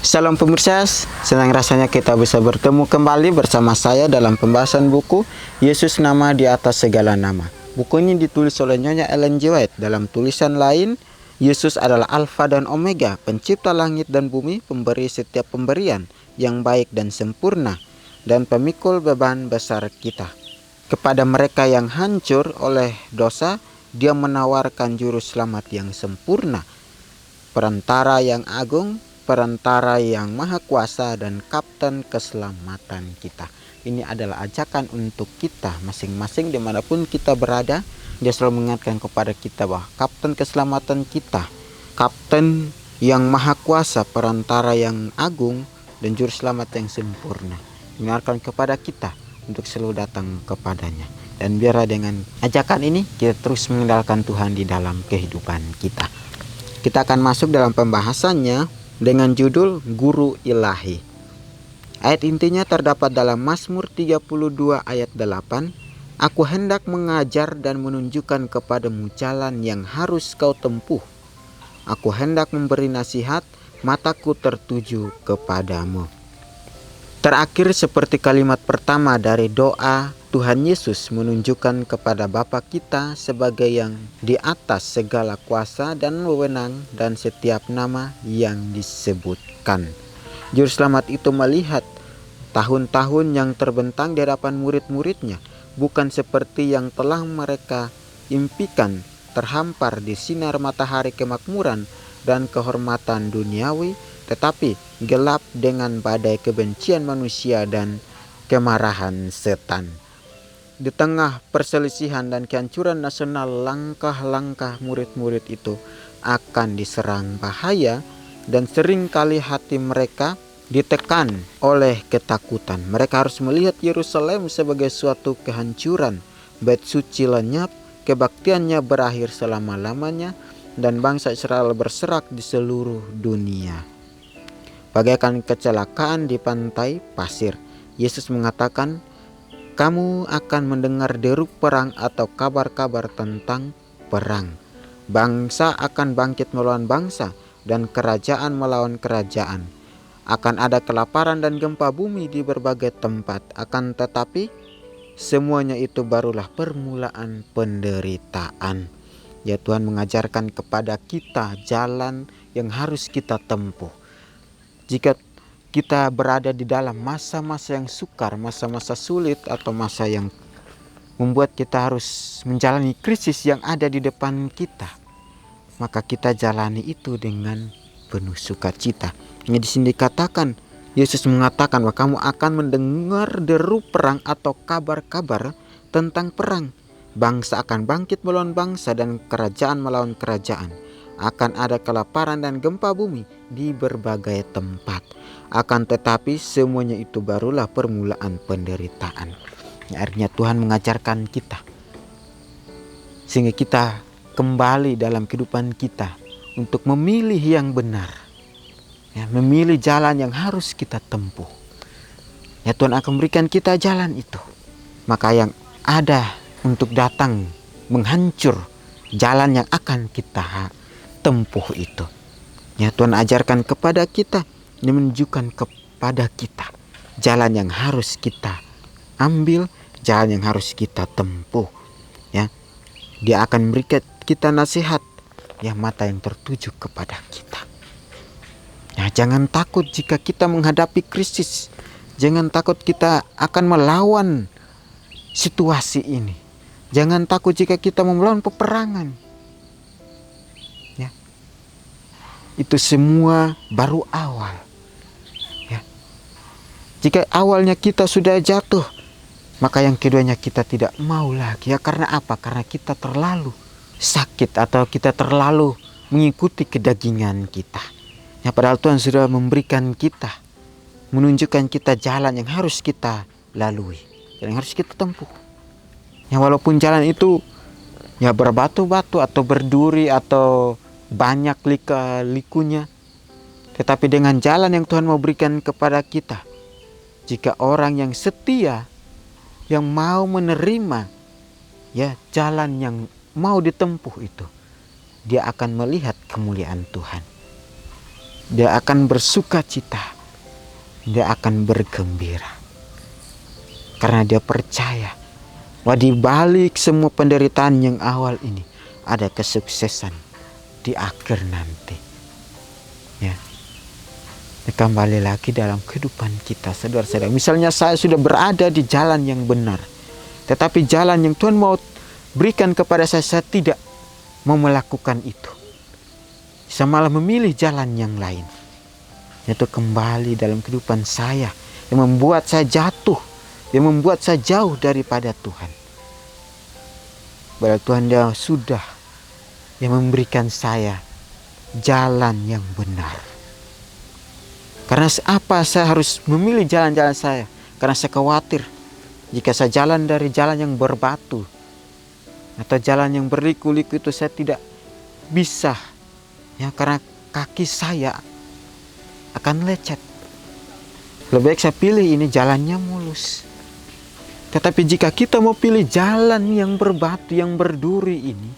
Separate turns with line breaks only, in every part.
Salam pemirsa, senang rasanya kita bisa bertemu kembali bersama saya dalam pembahasan buku Yesus Nama di Atas Segala Nama. Buku ini ditulis oleh Nyonya Ellen G. White. Dalam tulisan lain, Yesus adalah Alfa dan Omega, pencipta langit dan bumi, pemberi setiap pemberian yang baik dan sempurna, dan pemikul beban besar kita. Kepada mereka yang hancur oleh dosa, Dia menawarkan juru selamat yang sempurna, perantara yang agung, perantara yang maha kuasa, dan kapten keselamatan kita. Ini adalah ajakan untuk kita masing-masing dimanapun kita berada. Dia selalu mengingatkan kepada kita bahwa kapten keselamatan kita, kapten yang maha kuasa, perantara yang agung, dan juru selamat yang sempurna, mengingatkan kepada kita untuk selalu datang kepadanya. Dan biarlah dengan ajakan ini kita terus mengandalkan Tuhan di dalam kehidupan kita. Kita akan masuk dalam pembahasannya dengan judul Guru Ilahi. Ayat intinya terdapat dalam Mazmur 32 ayat 8. Aku hendak mengajar dan menunjukkan kepadamu jalan yang harus kau tempuh. Aku hendak memberi nasihat, mataku tertuju kepadamu. Terakhir seperti kalimat pertama dari doa, Tuhan Yesus menunjukkan kepada Bapa kita sebagai yang di atas segala kuasa dan wewenang dan setiap nama yang disebutkan. Juru selamat itu melihat tahun-tahun yang terbentang di hadapan murid-muridnya, bukan seperti yang telah mereka impikan, terhampar di sinar matahari kemakmuran dan kehormatan duniawi, tetapi gelap dengan badai kebencian manusia dan kemarahan setan. Di tengah perselisihan dan kehancuran nasional, langkah-langkah murid-murid itu akan diserang bahaya, dan seringkali hati mereka ditekan oleh ketakutan. Mereka harus melihat Yerusalem sebagai suatu kehancuran, bait suci lenyap, kebaktiannya berakhir selama-lamanya, dan bangsa Israel berserak di seluruh dunia. Bagaikan kecelakaan di pantai pasir, Yesus mengatakan, kamu akan mendengar deru perang atau kabar-kabar tentang perang. Bangsa akan bangkit melawan bangsa dan kerajaan melawan kerajaan. Akan ada kelaparan dan gempa bumi di berbagai tempat. Akan tetapi semuanya itu barulah permulaan penderitaan. Ya, Tuhan mengajarkan kepada kita jalan yang harus kita tempuh. Jika kita berada di dalam masa-masa yang sukar, masa-masa sulit, atau masa yang membuat kita harus menjalani krisis yang ada di depan kita, maka kita jalani itu dengan penuh sukacita. Yang di sini dikatakan, Yesus mengatakan bahwa kamu akan mendengar deru perang atau kabar-kabar tentang perang. Bangsa akan bangkit melawan bangsa dan kerajaan melawan kerajaan. Akan ada kelaparan dan gempa bumi di berbagai tempat. Akan tetapi semuanya itu barulah permulaan penderitaan. Akhirnya Tuhan mengajarkan kita sehingga kita kembali dalam kehidupan kita untuk memilih yang benar, ya, memilih jalan yang harus kita tempuh. Ya, Tuhan akan memberikan kita jalan itu. Maka yang ada untuk datang menghancur jalan yang akan kita tempuh itu, ya, Tuhan ajarkan kepada kita, ini menunjukkan kepada kita jalan yang harus kita ambil, jalan yang harus kita tempuh. Ya, Dia akan memberikan kita nasihat, ya, mata yang tertuju kepada kita. Ya, jangan takut jika kita menghadapi krisis. Jangan takut kita akan melawan situasi ini. Jangan takut jika kita melawan peperangan. Ya, itu semua baru awal. Ya, jika awalnya kita sudah jatuh, maka yang keduanya kita tidak mau lagi. Ya, karena apa? Karena kita terlalu sakit atau kita terlalu mengikuti kedagingan kita. Ya, padahal Tuhan sudah memberikan kita, menunjukkan kita jalan yang harus kita lalui, yang harus kita tempuh. Ya, walaupun jalan itu, ya, berbatu-batu atau berduri atau banyak lika-likunya, tetapi dengan jalan yang Tuhan mau berikan kepada kita, jika orang yang setia, yang mau menerima, ya, jalan yang mau ditempuh itu, dia akan melihat kemuliaan Tuhan. dia akan bersuka cita, dia akan bergembira. Karena dia percaya bahwa di balik semua penderitaan yang awal ini ada kesuksesan di akhir nanti. Ya. Kembali lagi dalam kehidupan kita, saudara-saudara. Misalnya saya sudah berada di jalan yang benar, tetapi jalan yang Tuhan mau berikan kepada saya tidak mau melakukan itu. Saya malah memilih jalan yang lain, yaitu kembali dalam kehidupan saya yang membuat saya jatuh, yang membuat saya jauh daripada Tuhan. Padahal Tuhan dia sudah yang memberikan saya jalan yang benar. Karena apa saya harus memilih jalan-jalan saya? Karena saya khawatir jika saya jalan dari jalan yang berbatu atau jalan yang berliku-liku itu saya tidak bisa. Ya, karena kaki saya akan lecet. Lebih baik saya pilih ini jalannya mulus. Tetapi jika kita mau pilih jalan yang berbatu, yang berduri ini,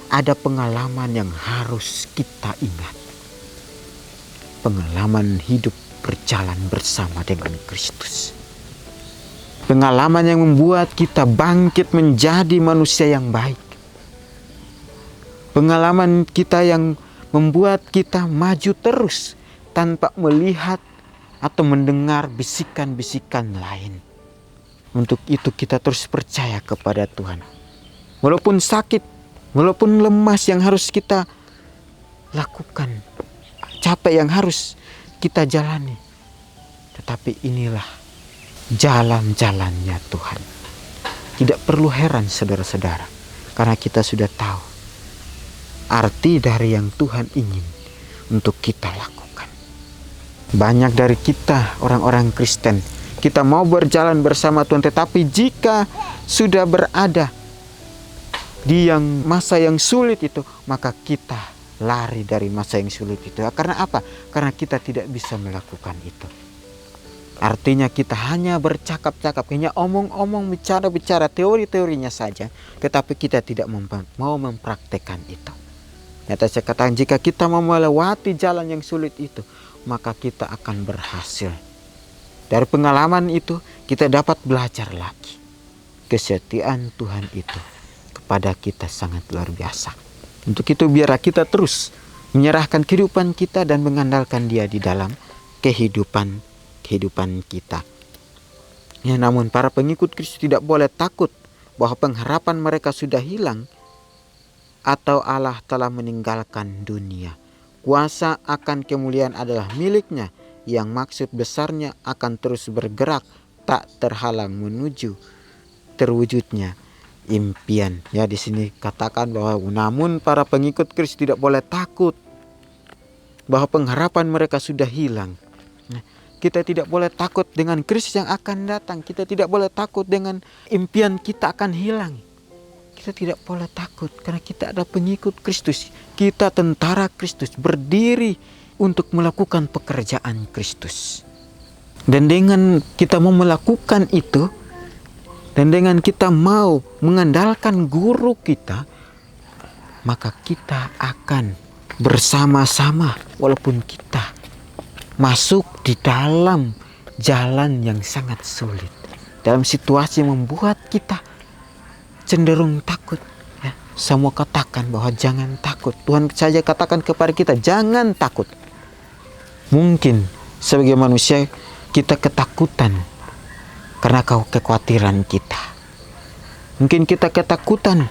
ada pengalaman yang harus kita ingat. Pengalaman hidup berjalan bersama dengan Kristus. Pengalaman yang membuat kita bangkit menjadi manusia yang baik. Pengalaman kita yang membuat kita maju terus tanpa melihat atau mendengar bisikan-bisikan lain. Untuk itu kita terus percaya kepada Tuhan. Walaupun sakit, walaupun lemas yang harus kita lakukan, capek yang harus kita jalani, tetapi inilah jalan-jalannya Tuhan. Tidak perlu heran saudara-saudara, karena kita sudah tahu arti dari yang Tuhan ingin untuk kita lakukan. Banyak dari kita orang-orang Kristen, kita mau berjalan bersama Tuhan, tetapi jika sudah berada di masa yang sulit itu, maka kita lari dari masa yang sulit itu. Karena apa? Karena kita tidak bisa melakukan itu. Artinya kita hanya bercakap-cakap, hanya omong-omong, bicara-bicara, teori-teorinya saja, tetapi kita tidak mau mempraktekkan itu. Nyata saya katakan, jika kita mau melewati jalan yang sulit itu, maka kita akan berhasil. Dari pengalaman itu kita dapat belajar lagi. Kesetiaan Tuhan itu kepada kita sangat luar biasa. Untuk itu biarlah kita terus menyerahkan kehidupan kita dan mengandalkan Dia di dalam kehidupan kita. Ya, namun para pengikut Kristus tidak boleh takut bahwa pengharapan mereka sudah hilang atau Allah telah meninggalkan dunia. Kuasa akan kemuliaan adalah miliknya, yang maksud besarnya akan terus bergerak tak terhalang menuju terwujudnya impian. Ya, di sini katakan bahwa namun para pengikut Kristus tidak boleh takut bahwa pengharapan mereka sudah hilang. Nah, kita tidak boleh takut dengan Kristus yang akan datang. Kita tidak boleh takut dengan impian kita akan hilang. Kita tidak boleh takut karena kita ada pengikut Kristus. Kita tentara Kristus, berdiri untuk melakukan pekerjaan Kristus. Dan dengan kita mau melakukan itu, dan dengan kita mau mengandalkan guru kita, maka kita akan bersama-sama walaupun kita masuk di dalam jalan yang sangat sulit. Dalam situasi yang membuat kita cenderung takut. Ya, semua katakan bahwa jangan takut. Tuhan saja katakan kepada kita, jangan takut. Mungkin sebagai manusia kita ketakutan karena kekhawatiran kita. Mungkin kita ketakutan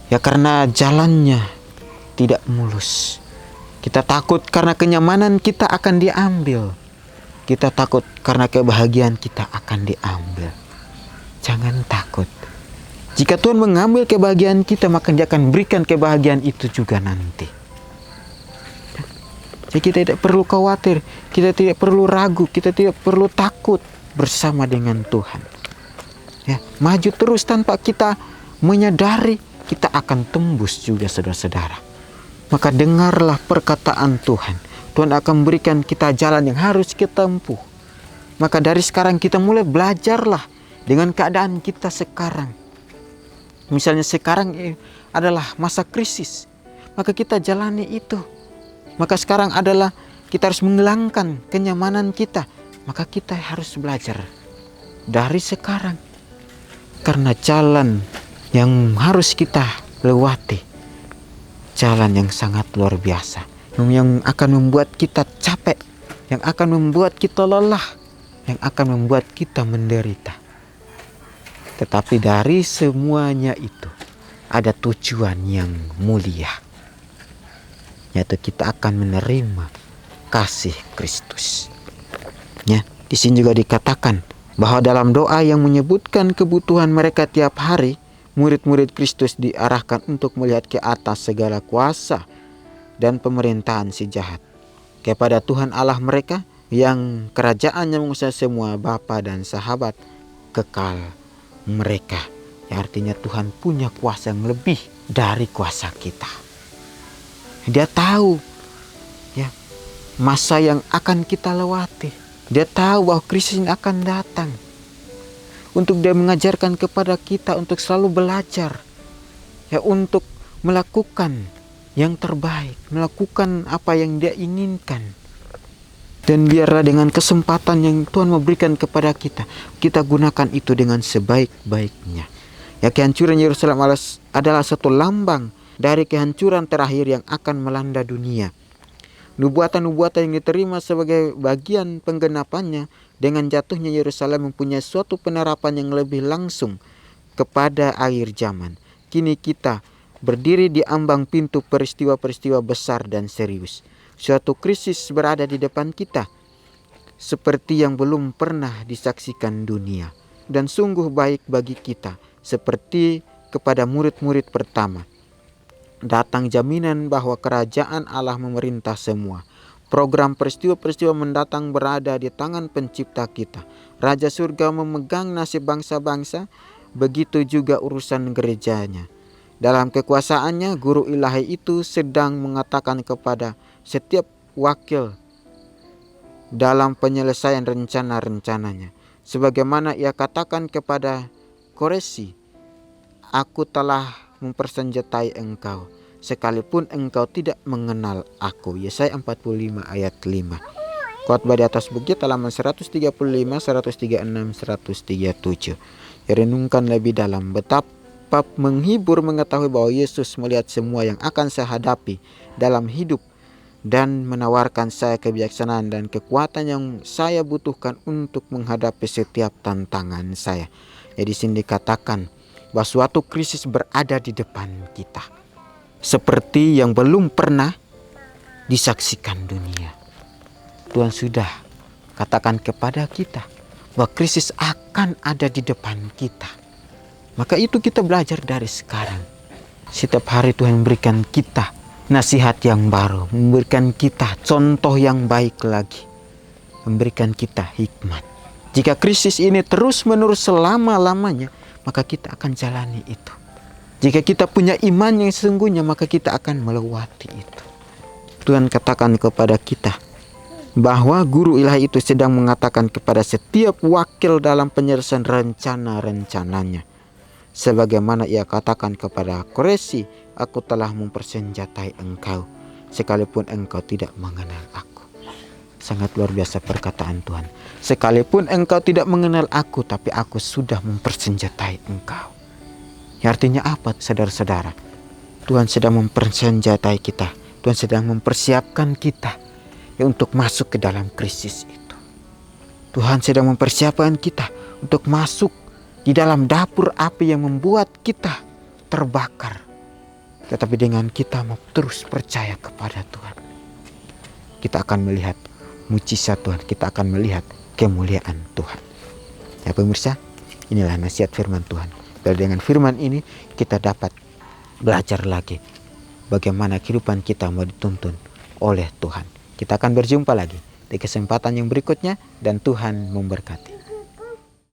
ya karena jalannya tidak mulus. Kita takut karena kenyamanan kita akan diambil. Kita takut karena kebahagiaan kita akan diambil. Jangan takut. Jika Tuhan mengambil kebahagiaan kita, maka Dia akan berikan kebahagiaan itu juga nanti. Jadi kita tidak perlu khawatir, kita tidak perlu ragu, kita tidak perlu takut bersama dengan Tuhan. Ya, maju terus tanpa kita menyadari kita akan tembus juga, saudara-saudara. Maka dengarlah perkataan Tuhan. Tuhan akan berikan kita jalan yang harus kita tempuh. Maka dari sekarang kita mulai belajarlah dengan keadaan kita sekarang. Misalnya sekarang adalah masa krisis, maka kita jalani itu. Maka sekarang adalah kita harus menghilangkan kenyamanan kita, maka kita harus belajar dari sekarang. Karena jalan yang harus kita lewati, jalan yang sangat luar biasa, yang akan membuat kita capek, yang akan membuat kita lelah, yang akan membuat kita menderita. Tetapi dari semuanya itu ada tujuan yang mulia, yaitu kita akan menerima kasih Kristus. Ya, di sini juga dikatakan bahwa dalam doa yang menyebutkan kebutuhan mereka tiap hari, murid-murid Kristus diarahkan untuk melihat ke atas segala kuasa dan pemerintahan si jahat, kepada Tuhan Allah mereka yang kerajaannya menguasai semua, Bapa dan sahabat kekal mereka. Ya, artinya Tuhan punya kuasa yang lebih dari kuasa kita. Dia tahu ya masa yang akan kita lewati. Dia tahu bahwa krisis ini akan datang. Untuk dia mengajarkan kepada kita untuk selalu belajar. Ya, untuk melakukan yang terbaik. Melakukan apa yang dia inginkan. Dan biarlah dengan kesempatan yang Tuhan memberikan kepada kita, kita gunakan itu dengan sebaik-baiknya. Ya, kehancuran Yerusalem adalah satu lambang dari kehancuran terakhir yang akan melanda dunia. Nubuatan-nubuatan yang diterima sebagai bagian penggenapannya dengan jatuhnya Yerusalem mempunyai suatu penerapan yang lebih langsung kepada akhir zaman. Kini kita berdiri di ambang pintu peristiwa-peristiwa besar dan serius. Suatu krisis berada di depan kita, seperti yang belum pernah disaksikan dunia. Dan sungguh baik bagi kita, seperti kepada murid-murid pertama, datang jaminan bahwa kerajaan Allah memerintah semua. Program peristiwa-peristiwa mendatang berada di tangan pencipta kita. Raja surga memegang nasib bangsa-bangsa, begitu juga urusan gerejanya. Dalam kekuasaannya, guru ilahi itu sedang mengatakan kepada setiap wakil dalam penyelesaian rencana-rencananya. Sebagaimana ia katakan kepada Koresi, aku telah mempersenjatai engkau, sekalipun engkau tidak mengenal aku. Yesaya 45 ayat 5. Khotbah di atas bukit halaman 135, 136, 137. Renungkan lebih dalam. Betapa menghibur mengetahui bahwa Yesus melihat semua yang akan saya hadapi dalam hidup dan menawarkan saya kebijaksanaan dan kekuatan yang saya butuhkan untuk menghadapi setiap tantangan saya. Jadi di sini dikatakan bahwa suatu krisis berada di depan kita, seperti yang belum pernah disaksikan dunia. Tuhan sudah katakan kepada kita bahwa krisis akan ada di depan kita. Maka itu kita belajar dari sekarang. Setiap hari Tuhan memberikan kita nasihat yang baru, memberikan kita contoh yang baik lagi, memberikan kita hikmat. Jika krisis ini terus-menerus selama-lamanya, maka kita akan jalani itu. Jika kita punya iman yang sesungguhnya, maka kita akan melewati itu. Tuhan katakan kepada kita bahwa guru ilahi itu sedang mengatakan kepada setiap wakil dalam penyelesaian rencana-rencananya. Sebagaimana ia katakan kepada Koresi, aku telah mempersenjatai engkau, sekalipun engkau tidak mengenal aku. Sangat luar biasa perkataan Tuhan. Sekalipun engkau tidak mengenal aku, tapi aku sudah mempersenjatai engkau. Ya, artinya apa, saudara-saudara? Tuhan sedang mempersenjatai kita. Tuhan sedang mempersiapkan kita ya, untuk masuk ke dalam krisis itu. Tuhan sedang mempersiapkan kita untuk masuk di dalam dapur api yang membuat kita terbakar. Tetapi dengan kita mau terus percaya kepada Tuhan, kita akan melihat mujizat Tuhan, kita akan melihat kemuliaan Tuhan. Ya pemirsa, inilah nasihat firman Tuhan. Dan dengan firman ini kita dapat belajar lagi bagaimana kehidupan kita mau dituntun oleh Tuhan. Kita akan berjumpa lagi di kesempatan yang berikutnya dan Tuhan memberkati.